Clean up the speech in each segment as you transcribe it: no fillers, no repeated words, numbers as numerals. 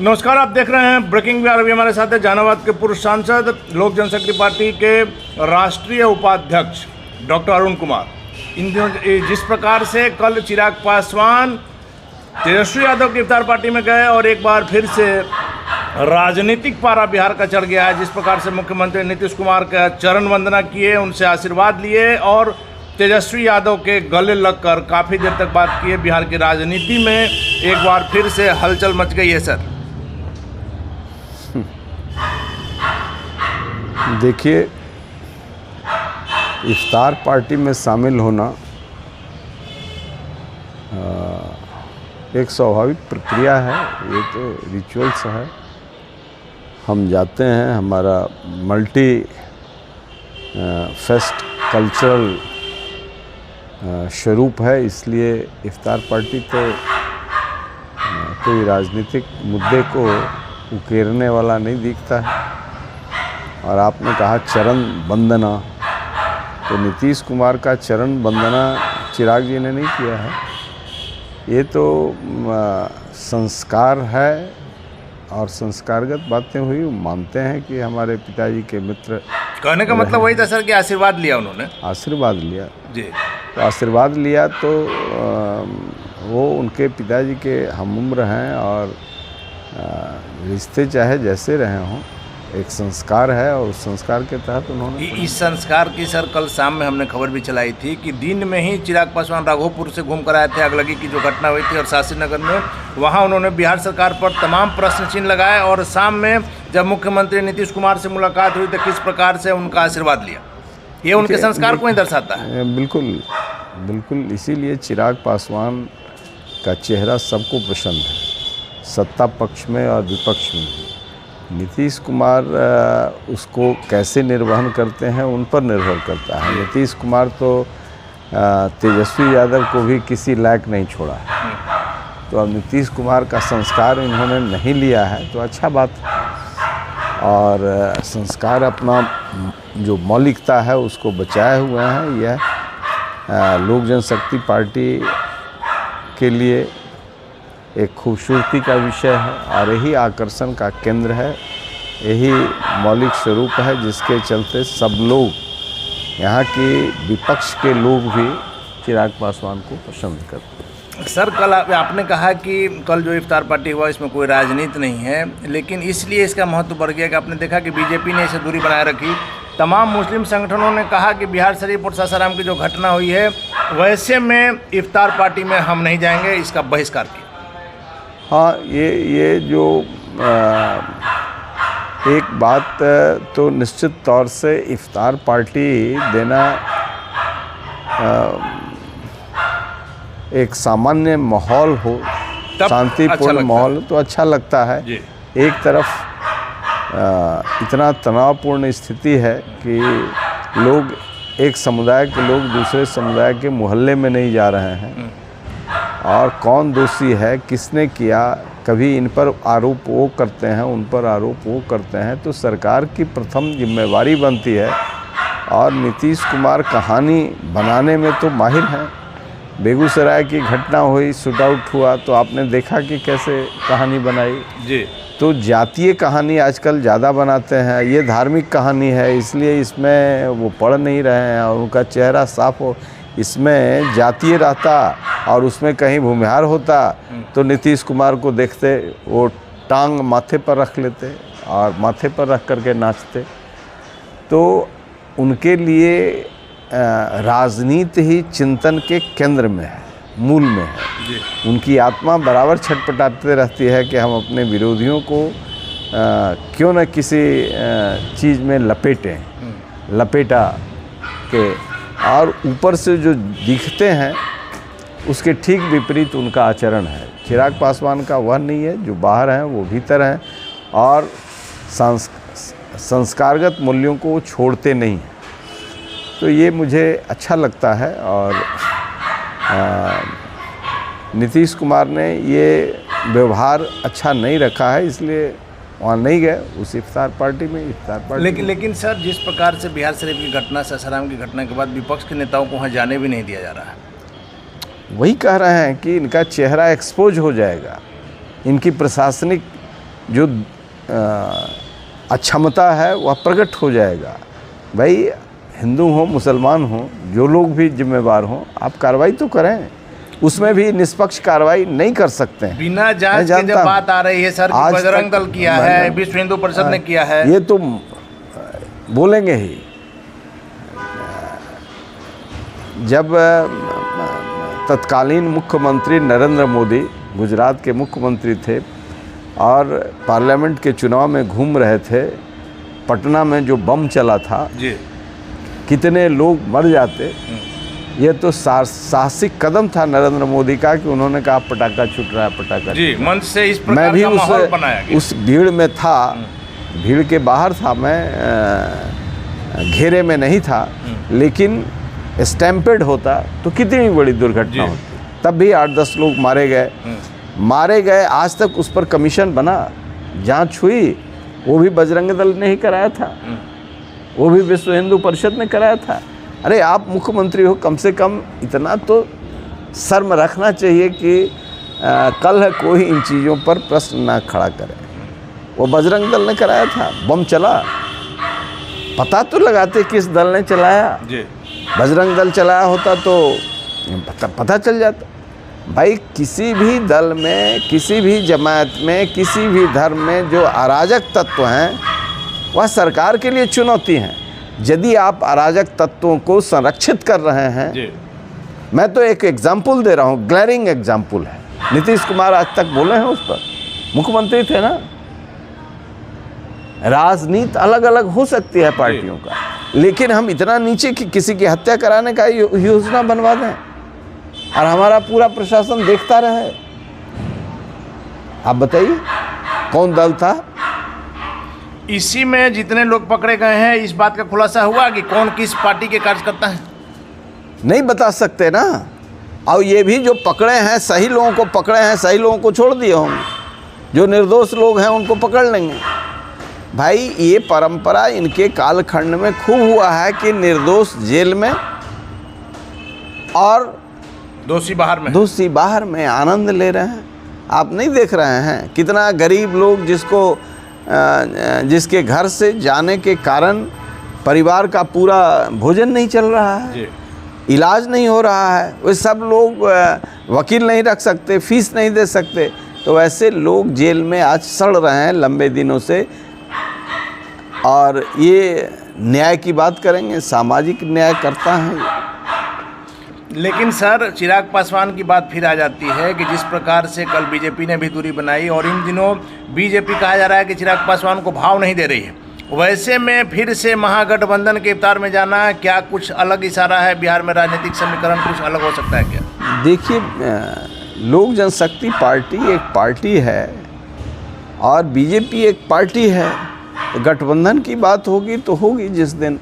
नमस्कार, आप देख रहे हैं ब्रेकिंग बिहार। अभी हमारे साथ है जहानाबाद के पूर्व सांसद, लोक जनशक्ति पार्टी के राष्ट्रीय उपाध्यक्ष डॉक्टर अरुण कुमार। इन दिनों जिस प्रकार से कल चिराग पासवान तेजस्वी यादव की इफ्तार पार्टी में गए और एक बार फिर से राजनीतिक पारा बिहार का चढ़ गया है, जिस प्रकार से मुख्यमंत्री नीतीश कुमार का चरण वंदना किए, उनसे आशीर्वाद लिए और तेजस्वी यादव के गले लगकर काफ़ी देर तक बात किए, बिहार की राजनीति में एक बार फिर से हलचल मच गई है। सर देखिए, इफ्तार पार्टी में शामिल होना एक स्वाभाविक प्रक्रिया है, ये तो रिचुअल्स है। हम जाते हैं, हमारा मल्टी फेस्ट कल्चरल स्वरूप है, इसलिए इफ्तार पार्टी तो कोई राजनीतिक मुद्दे को उकेरने वाला नहीं दिखता है। और आपने कहा चरण वंदना, तो नीतीश कुमार का चरण वंदना चिराग जी ने नहीं किया है, ये तो संस्कार है और संस्कारगत बातें हुई। मानते हैं कि हमारे पिताजी के मित्र, कहने का मतलब वही था सर कि आशीर्वाद लिया उन्होंने। आशीर्वाद लिया जी, तो आशीर्वाद लिया तो वो उनके पिताजी के हमउम्र हैं और रिश्ते चाहे जैसे रहे हों, एक संस्कार है और उस संस्कार के तहत उन्होंने इस संस्कार की सर कल शाम में हमने खबर भी चलाई थी कि दिन में ही चिराग पासवान राघोपुर से घूम कर आए थे, आगलगी की जो घटना हुई थी और शास्त्री नगर में, वहां उन्होंने बिहार सरकार पर तमाम प्रश्न चिन्ह लगाए और शाम में जब मुख्यमंत्री नीतीश कुमार से मुलाकात हुई तो किस प्रकार से उनका आशीर्वाद लिया, ये उनके संस्कार को ही दर्शाता है। बिल्कुल बिल्कुल, इसीलिए चिराग पासवान का चेहरा सबको पसंद है, सत्ता पक्ष में और विपक्ष में भी। नीतीश कुमार उसको कैसे निर्वहन करते हैं उन पर निर्भर करता है। नीतीश कुमार तो तेजस्वी यादव को भी किसी लायक नहीं छोड़ा है, तो अब नीतीश कुमार का संस्कार इन्होंने नहीं लिया है तो अच्छा बात है। और संस्कार अपना जो मौलिकता है उसको बचाए हुए हैं। यह लोक जनशक्ति पार्टी के लिए एक खूबसूरती का विषय है और यही आकर्षण का केंद्र है, यही मौलिक स्वरूप है जिसके चलते सब लोग, यहाँ के विपक्ष के लोग भी चिराग पासवान को पसंद करते हैं। सर कल आपने कहा कि कल जो इफ्तार पार्टी हुआ इसमें कोई राजनीति नहीं है, लेकिन इसलिए इसका महत्व बढ़ गया कि आपने देखा कि बीजेपी ने इसे दूरी बनाए रखी। तमाम मुस्लिम संगठनों ने कहा कि बिहार शरीफ और सासाराम की जो घटना हुई है वैसे में इफ्तार पार्टी में हम नहीं जाएंगे, इसका बहिष्कार किया। हाँ, ये जो एक बात तो निश्चित तौर से इफ्तार पार्टी देना एक सामान्य माहौल हो, शांतिपूर्ण अच्छा माहौल तो अच्छा लगता है। एक तरफ इतना तनावपूर्ण स्थिति है कि लोग, एक समुदाय के लोग दूसरे समुदाय के मोहल्ले में नहीं जा रहे हैं और कौन दोषी है, किसने किया, कभी इन पर आरोप वो करते हैं, उन पर आरोप वो करते हैं, तो सरकार की प्रथम जिम्मेवारी बनती है। और नीतीश कुमार कहानी बनाने में तो माहिर हैं। बेगूसराय की घटना हुई, शूट आउट हुआ, तो आपने देखा कि कैसे कहानी बनाई जी। तो जातीय कहानी आजकल ज़्यादा बनाते हैं, ये धार्मिक कहानी है इसलिए इसमें वो पढ़ नहीं रहे हैं और उनका चेहरा साफ हो। इसमें जातीय रहता और उसमें कहीं भूमिहार होता तो नीतीश कुमार को देखते वो टांग माथे पर रख लेते और माथे पर रख करके नाचते। तो उनके लिए राजनीति ही चिंतन के केंद्र में है, मूल में है। उनकी आत्मा बराबर छटपटाते रहती है कि हम अपने विरोधियों को क्यों न किसी चीज़ में लपेटा के, और ऊपर से जो दिखते हैं उसके ठीक विपरीत उनका आचरण है। चिराग पासवान का वह नहीं है, जो बाहर हैं वो भीतर हैं और संस्कारगत मूल्यों को वो छोड़ते नहीं हैं। तो ये मुझे अच्छा लगता है और नीतीश कुमार ने ये व्यवहार अच्छा नहीं रखा है, इसलिए वहाँ नहीं गए उस इफ्तार पार्टी में। लेकिन सर, जिस प्रकार से बिहार शरीफ की घटना, सासाराम की घटना के बाद विपक्ष के नेताओं को वहाँ जाने भी नहीं दिया जा रहा है। वही कह रहे हैं कि इनका चेहरा एक्सपोज हो जाएगा, इनकी प्रशासनिक जो अक्षमता है वह प्रकट हो जाएगा। भाई हिंदू हो मुसलमान हो, जो लोग भी जिम्मेवार हों, आप कार्रवाई तो करें, उसमें भी निष्पक्ष कार्रवाई नहीं कर सकते हैं। बिना जांच के जब बात आ रही है सर, बजरंग दल किया है, विश्व हिंदू परिषद ने किया है, ये तो बोलेंगे ही। जब तत्कालीन मुख्यमंत्री नरेंद्र मोदी गुजरात के मुख्यमंत्री थे और पार्लियामेंट के चुनाव में घूम रहे थे, पटना में जो बम चला था जी, कितने लोग मर जाते, ये तो साहसिक कदम था नरेंद्र मोदी का कि उन्होंने कहा पटाखा छूट रहा है, पटाखा जी, मंच से इस प्रकार का माहौल बनाया गया। उस भीड़ में था, भीड़ के बाहर था मैं, घेरे में नहीं था, लेकिन स्टैम्पेड होता तो कितनी बड़ी दुर्घटना होती। तब भी 8-10 लोग मारे गए। आज तक उस पर कमीशन बना, जांच हुई, वो भी बजरंग दल ने ही कराया था, वो भी विश्व हिंदू परिषद ने कराया था। अरे आप मुख्यमंत्री हो, कम से कम इतना तो शर्म रखना चाहिए कि कल कोई इन चीज़ों पर प्रश्न ना खड़ा करे। वो बजरंग दल ने कराया था, बम चला, पता तो लगाते किस दल ने चलाया जी। बजरंग दल चलाया होता तो पता चल जाता। भाई किसी भी दल में, किसी भी जमात में, किसी भी धर्म में जो अराजक तत्व हैं वह सरकार के लिए चुनौती हैं। यदि आप अराजक तत्वों को संरक्षित कर रहे हैं जी। मैं तो एक एग्जाम्पल दे रहा हूँ, ग्लैरिंग एग्जाम्पल है। नीतीश कुमार आज तक बोले हैं उस पर, मुख्यमंत्री थे ना। राजनीति अलग अलग हो सकती है पार्टियों का, लेकिन हम इतना नीचे कि किसी की हत्या कराने का योजना बनवा दें और हमारा पूरा प्रशासन देखता रहे। आप बताइए कौन दल था? इसी में जितने लोग पकड़े गए हैं, इस बात का खुलासा हुआ कि कौन किस पार्टी के कार्यकर्ता हैं? नहीं बता सकते ना। और ये भी जो पकड़े हैं, सही लोगों को पकड़े हैं, सही लोगों को छोड़ दिए होंगे, जो निर्दोष लोग हैं उनको पकड़ लेंगे। भाई ये परंपरा इनके कालखंड में खूब हुआ है कि निर्दोष जेल में और दोषी बाहर में आनंद ले रहे हैं। आप नहीं देख रहे हैं कितना गरीब लोग जिसके घर से जाने के कारण परिवार का पूरा भोजन नहीं चल रहा है, इलाज नहीं हो रहा है, वे सब लोग वकील नहीं रख सकते, फीस नहीं दे सकते, तो ऐसे लोग जेल में आज सड़ रहे हैं लंबे दिनों से। और ये न्याय की बात करेंगे, सामाजिक न्याय करता है। लेकिन सर चिराग पासवान की बात फिर आ जाती है कि जिस प्रकार से कल बीजेपी ने भी दूरी बनाई और इन दिनों बीजेपी कहा जा रहा है कि चिराग पासवान को भाव नहीं दे रही है, वैसे में फिर से महागठबंधन के इफ्तार में जाना, क्या कुछ अलग इशारा है? बिहार में राजनीतिक समीकरण कुछ अलग हो सकता है क्या? देखिए, लोक जनशक्ति पार्टी एक पार्टी है और बीजेपी एक पार्टी है। गठबंधन की बात होगी तो होगी जिस दिन।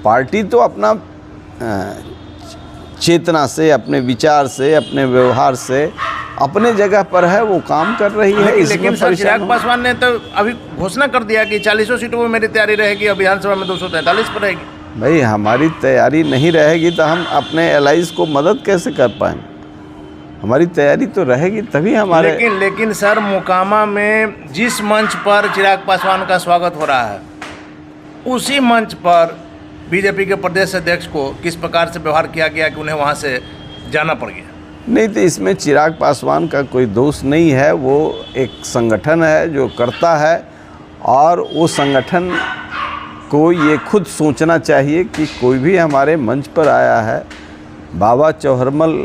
पार्टी तो अपना चेतना से, अपने विचार से, अपने व्यवहार से अपने जगह पर है, वो काम कर रही है। लेकिन सर चिराग पासवान ने तो अभी घोषणा कर दिया कि 40 सीटों में मेरी तैयारी रहेगी और विधानसभा में 243 पर रहेगी। भाई हमारी तैयारी नहीं रहेगी तो हम अपने एलाइज को मदद कैसे कर पाएंगे? हमारी तैयारी तो रहेगी तभी हमारे। लेकिन सर मोकामा में जिस मंच पर चिराग पासवान का स्वागत हो रहा है, उसी मंच पर बीजेपी के प्रदेश अध्यक्ष को किस प्रकार से व्यवहार किया गया कि उन्हें वहां से जाना पड़ गया? नहीं, तो इसमें चिराग पासवान का कोई दोष नहीं है। वो एक संगठन है जो करता है और वो संगठन को ये खुद सोचना चाहिए कि कोई भी हमारे मंच पर आया है, बाबा चौहरमल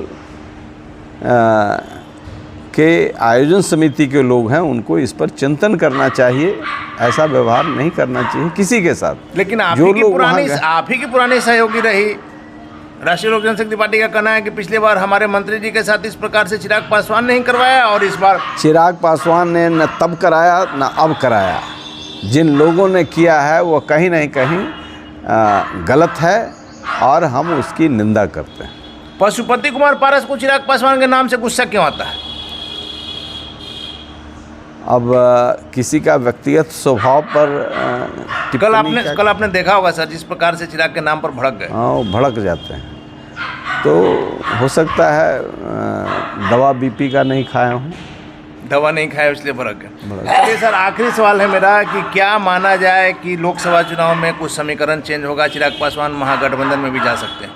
के आयोजन समिति के लोग हैं, उनको इस पर चिंतन करना चाहिए। ऐसा व्यवहार नहीं करना चाहिए किसी के साथ। लेकिन आप ही की पुरानी सहयोगी रही राष्ट्रीय लोक जनशक्ति पार्टी का कहना है कि पिछली बार हमारे मंत्री जी के साथ इस प्रकार से चिराग पासवान ने ही करवाया और इस बार चिराग पासवान ने न तब कराया न अब कराया। जिन लोगों ने किया है वो कहीं न कहीं गलत है और हम उसकी निंदा करते हैं। पशुपति कुमार पारस को चिराग पासवान के नाम से गुस्सा क्यों आता है? अब किसी का व्यक्तिगत स्वभाव पर कल आपने देखा होगा सर, जिस प्रकार से चिराग के नाम पर भड़क गए। हाँ, वो भड़क जाते हैं। तो हो सकता है दवा बीपी का नहीं खाया हूँ, दवा नहीं खाए इसलिए फर्क है। चलिए सर, आखिरी सवाल है मेरा कि क्या माना जाए कि लोकसभा चुनाव में कुछ समीकरण चेंज होगा, चिराग पासवान महागठबंधन में भी जा सकते हैं?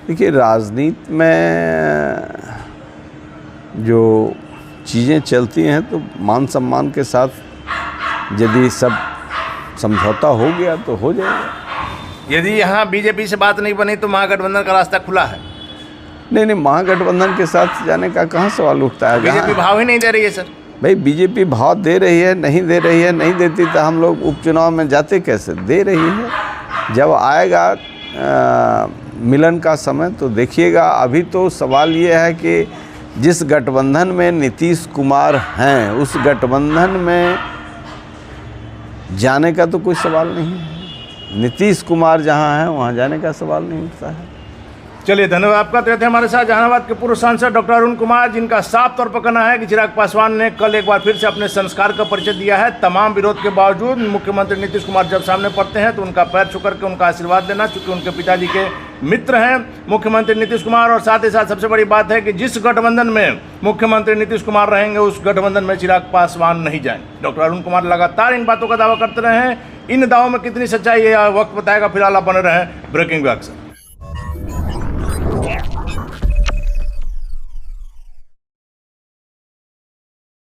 देखिए, राजनीति में जो चीज़ें चलती हैं तो मान सम्मान के साथ यदि सब समझौता हो गया तो हो जाएगा। यदि यहाँ बीजेपी से बात नहीं बनी तो महागठबंधन का रास्ता खुला है? नहीं, महागठबंधन के साथ जाने का कहाँ सवाल उठता है। बीजेपी भाव ही नहीं दे रही है सर। भाई, बीजेपी भाव दे रही है, नहीं दे रही है, नहीं देती तो हम लोग उपचुनाव में जाते कैसे? दे रही है। जब आएगा मिलन का समय तो देखिएगा। अभी तो सवाल ये है कि जिस गठबंधन में नीतीश कुमार हैं उस गठबंधन में जाने का तो कोई सवाल नहीं है। नीतीश कुमार जहाँ हैं वहाँ जाने का सवाल नहीं उठता है। चलिए, धन्यवाद आपका। तो थे हमारे साथ जहानाबाद के पूर्व सांसद डॉक्टर अरुण कुमार, जिनका साफ तौर पर कहना है कि चिराग पासवान ने कल एक बार फिर से अपने संस्कार का परिचय दिया है। तमाम विरोध के बावजूद मुख्यमंत्री नीतीश कुमार जब सामने पड़ते हैं तो उनका पैर छू करके उनका आशीर्वाद देना, चूंकि उनके पिताजी के मित्र हैं मुख्यमंत्री नीतीश कुमार। और साथ ही साथ सबसे बड़ी बात है कि जिस गठबंधन में मुख्यमंत्री नीतीश कुमार रहेंगे उस गठबंधन में चिराग पासवान नहीं जाएंगे। डॉक्टर अरुण कुमार लगातार इन बातों का दावा करते रहे हैं। इन दावों में कितनी सच्चाई है वक्त बताएगा। फिलहाल आप बने रहे ब्रेकिंग विभाग से।